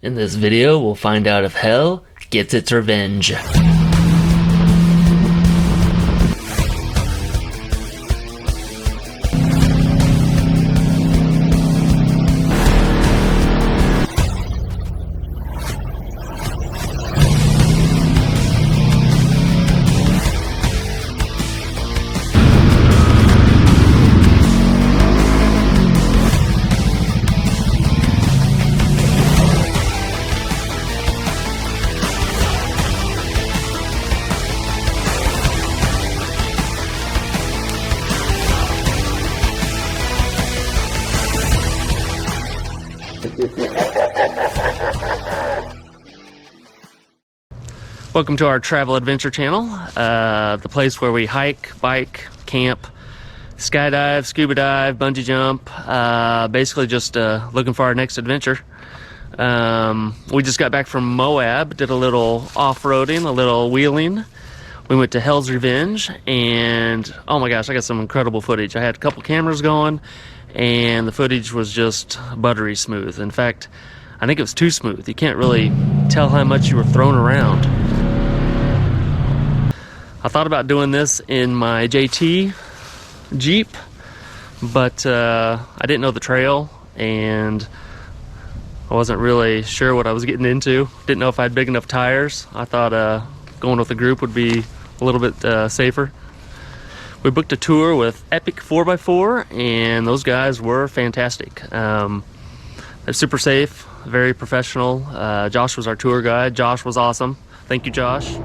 In this video, we'll find out if hell gets its revenge. Welcome to our travel adventure channel, the place where we hike, bike, camp, skydive, scuba dive, bungee jump, basically just looking for our next adventure. We just got back from Moab, did a little off-roading, a little wheeling. We went to Hell's Revenge, and oh my gosh, I got some incredible footage. I had a couple cameras going, and the footage was just buttery smooth. In fact, I think it was too smooth. You can't really tell how much you were thrown around. I thought about doing this in my JT Jeep, but I didn't know the trail, and I wasn't really sure what I was getting into. Didn't know if I had big enough tires. I thought going with a group would be a little bit safer. We booked a tour with Epic 4x4, and those guys were fantastic. They're super safe, very professional. Josh was our tour guide. Josh was awesome. Thank you, Josh.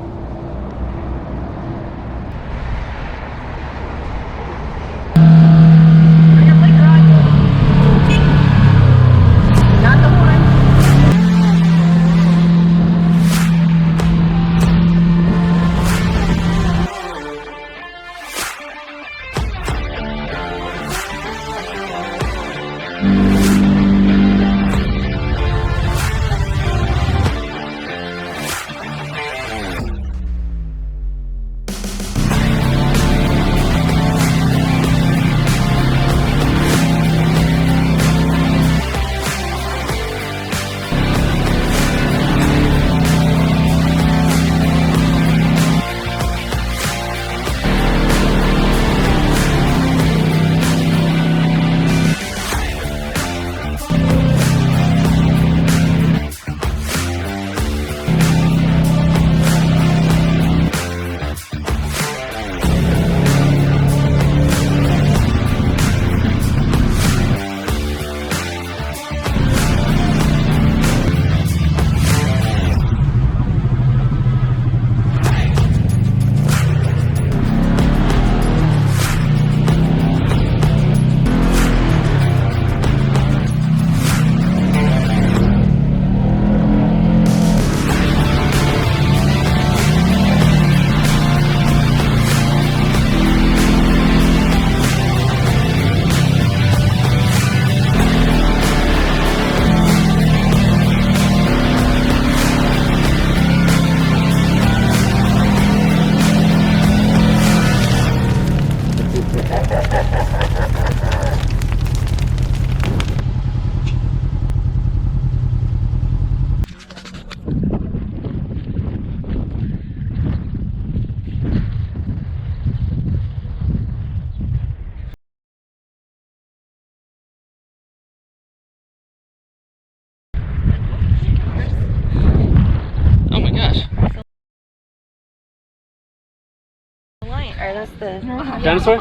Or that's the Dinosaur?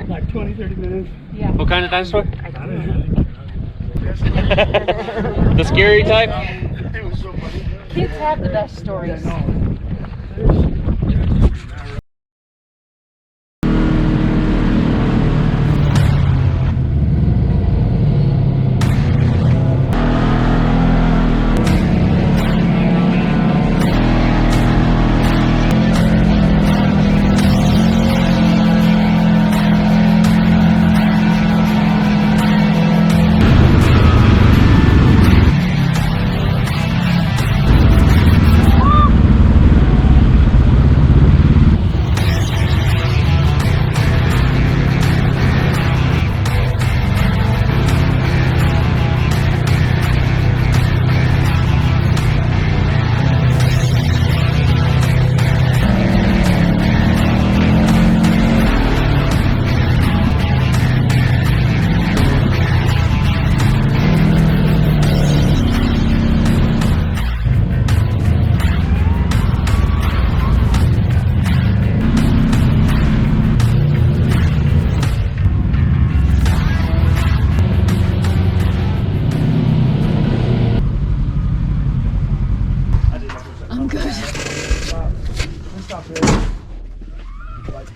Like 20, 30 minutes. Yeah. What kind of dinosaur? The scary type? Kids have the best stories.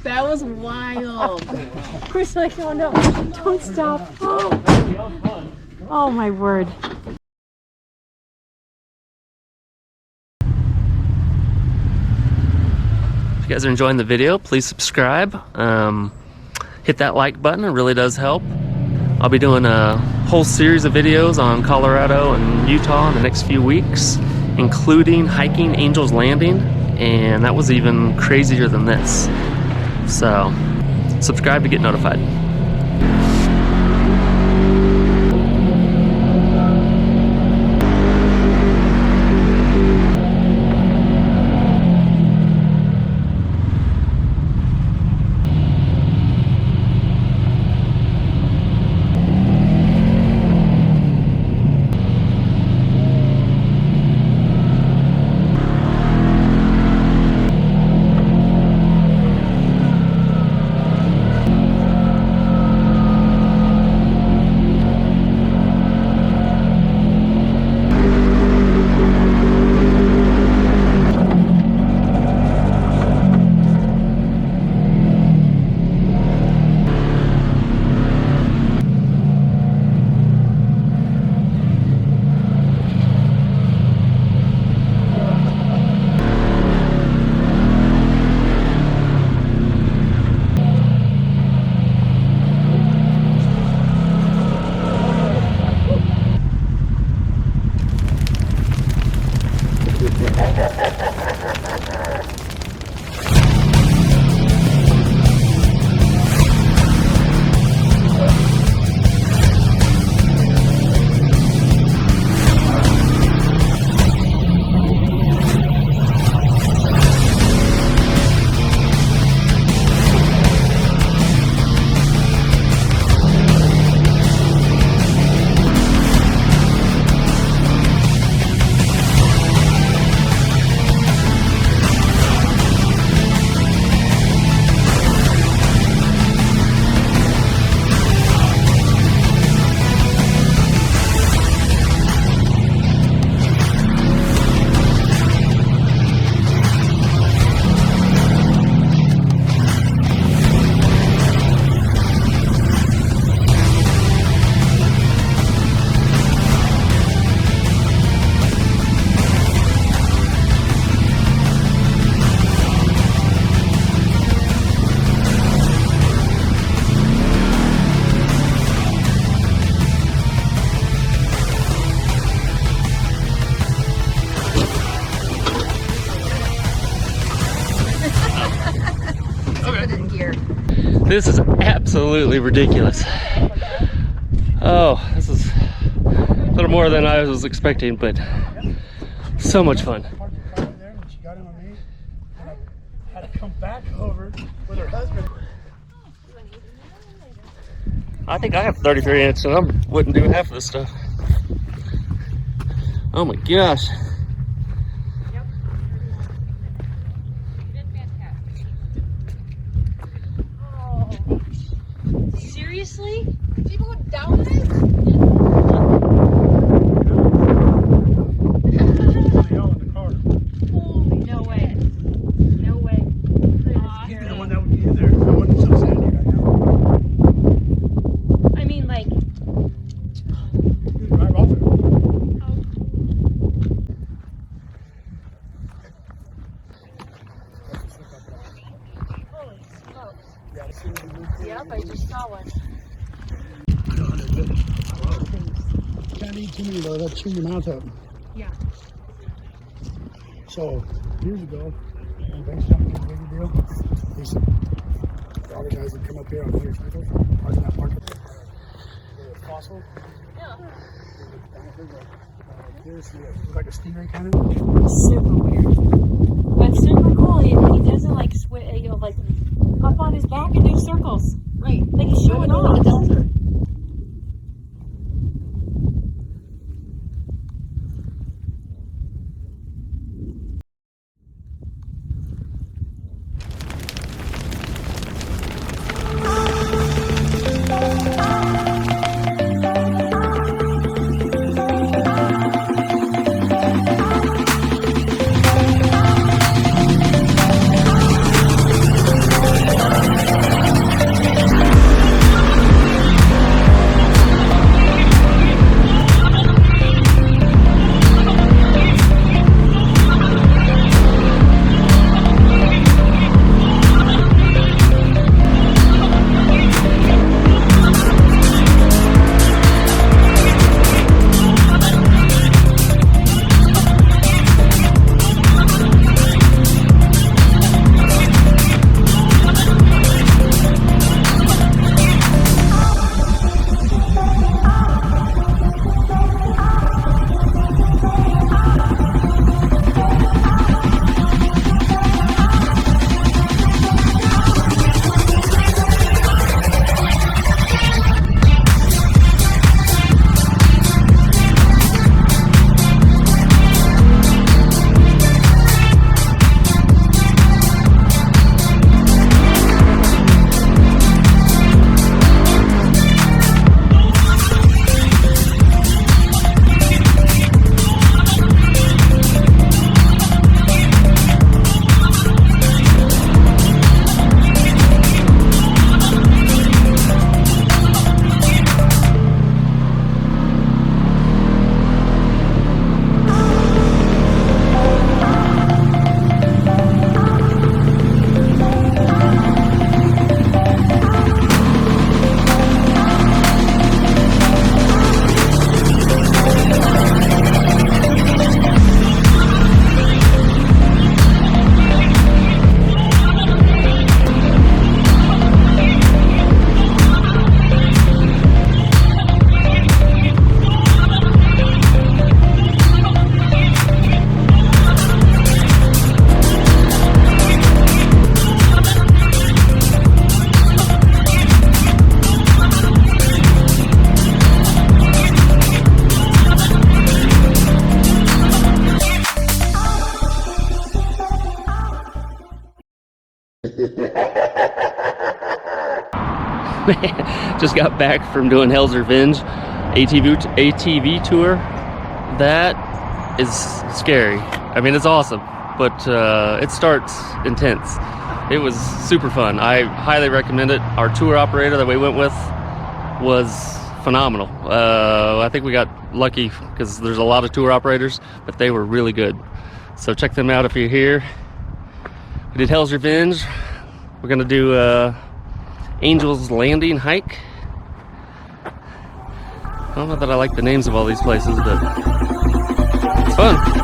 That was wild. We're like, oh no, don't stop. Oh my word. If you guys are enjoying the video, please subscribe. Hit that like button, it really does help. I'll be doing a whole series of videos on Colorado and Utah in the next few weeks, including hiking Angel's Landing, and that was even crazier than this. So, subscribe to get notified. This is absolutely ridiculous. Oh, this is a little more than I was expecting, but so much fun. She got in on me, and I had to come back over with her husband. I think I have 33 inch and I wouldn't do half of this stuff. Oh my gosh. Seriously? Did you go down this? Holy no way. No way. You're the one that would be in there. I wasn't so sandy right now. I mean, like. You drive off it. Holy smokes. Yep, I just saw one. Can't eat too many though, that'll chew your mouth up. Yeah. So, years ago, when base jumping was a big deal, all the guys would come up here on motorcycles, park in that park. Fossil. Yeah. This is like a stingray kind of. Super weird. But super cool. He doesn't like like up on his back and do circles. Right. Like he's showing off. Just got back from doing Hell's Revenge ATV tour. That is scary. I mean, it's awesome, but it starts intense. It was super fun. I highly recommend it. Our tour operator that we went with was phenomenal. I think we got lucky because there's a lot of tour operators, but they were really good. So check them out if you're here. We did Hell's Revenge. We're gonna do Angel's Landing hike. I don't know that I like the names of all these places, but it's fun.